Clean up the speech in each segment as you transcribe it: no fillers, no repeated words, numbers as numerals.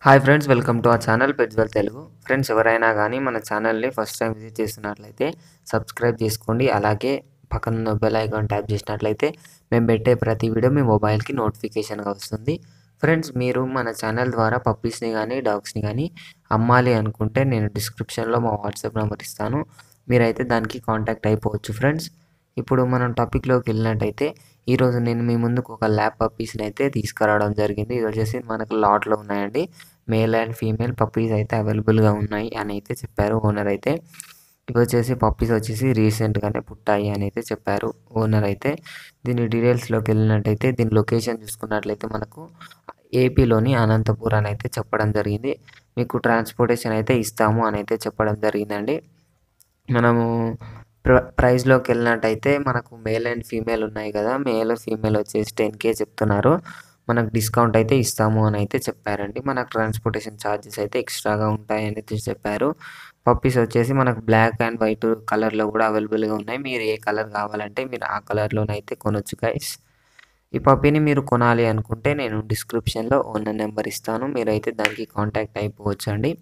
Hi friends, welcome to our channel pets Telugu. Friends, ఎవరైనా కానీ మన ఛానల్ని ఫస్ట్ టైం విజిట్ చేస్తున్నట్లయితే సబ్స్క్రైబ్ చేసుకోండి. అలాగే పక్కన బెల్ ఐకాన్ ట్యాప్ చేసినట్లయితే మేము పెట్టే ప్రతి వీడియో మీ మొబైల్కి నోటిఫికేషన్గా వస్తుంది. ఫ్రెండ్స్, మీరు మన ఛానల్ ద్వారా పప్పీస్ని కానీ డాగ్స్ని కానీ అమ్మాలి అనుకుంటే నేను డిస్క్రిప్షన్లో మా వాట్సాప్ నెంబర్ ఇస్తాను. మీరైతే దానికి కాంటాక్ట్ అయిపోవచ్చు. ఫ్రెండ్స్, ఇప్పుడు మనం టాపిక్లోకి వెళ్ళినట్టయితే ఈరోజు నేను మీ ముందుకు ఒక ల్యాబ్ పప్పీస్ని అయితే తీసుకురావడం జరిగింది. ఇది వచ్చేసి మనకు లాట్లో ఉన్నాయండి. మేల్ అండ్ ఫీమేల్ పప్పీస్ అయితే అవైలబుల్గా ఉన్నాయి అని అయితే చెప్పారు ఓనర్ అయితే. ఇవి వచ్చేసి పప్పీస్ వచ్చేసి రీసెంట్గానే పుట్టాయి అని అయితే చెప్పారు ఓనర్ అయితే. దీని డీటెయిల్స్లోకి వెళ్ళినట్టయితే దీని లొకేషన్ చూసుకున్నట్లయితే మనకు ఏపీలోని అనంతపూర్ అని అయితే చెప్పడం జరిగింది. మీకు ట్రాన్స్పోర్టేషన్ అయితే ఇస్తాము అని అయితే చెప్పడం జరిగిందండి. మనము ప్రైస్లోకి వెళ్ళినట్టయితే మనకు మేల్ అండ్ ఫీమేల్ ఉన్నాయి కదా, మేల్ ఫీమేల్ వచ్చేసి 10K చెప్తున్నారు. మనకు డిస్కౌంట్ అయితే ఇస్తాము అని అయితే చెప్పారండి. మనకు ట్రాన్స్పోర్టేషన్ ఛార్జెస్ అయితే ఎక్స్ట్రాగా ఉంటాయని అయితే చెప్పారు. పప్పీస్ వచ్చేసి మనకు బ్లాక్ అండ్ వైట్ కలర్లో కూడా అవైలబుల్గా ఉన్నాయి. మీరు ఏ కలర్ కావాలంటే మీరు ఆ కలర్లోనైతే కొనొచ్చు గైస్. ఈ పప్పీని మీరు కొనాలి అనుకుంటే నేను డిస్క్రిప్షన్లో ఓనర్ నెంబర్ ఇస్తాను. మీరైతే దానికి కాంటాక్ట్ అయిపోవచ్చు అండి.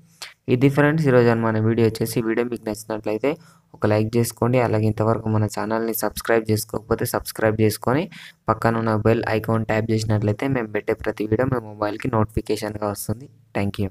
ఇది ఫ్రెండ్స్ ఈరోజు మన వీడియో వచ్చేసి. వీడియో మీకు నచ్చినట్లయితే ఒక లైక్ చేసుకోండి. అలాగే ఇంతవరకు మన ఛానల్ని సబ్స్క్రైబ్ చేసుకోకపోతే సబ్స్క్రైబ్ చేసుకొని పక్కన ఉన్న బెల్ ఐకాన్ ట్యాప్ చేసినట్లయితే మేము పెట్టే ప్రతి వీడియో మీ మొబైల్కి నోటిఫికేషన్గా వస్తుంది. Thank you.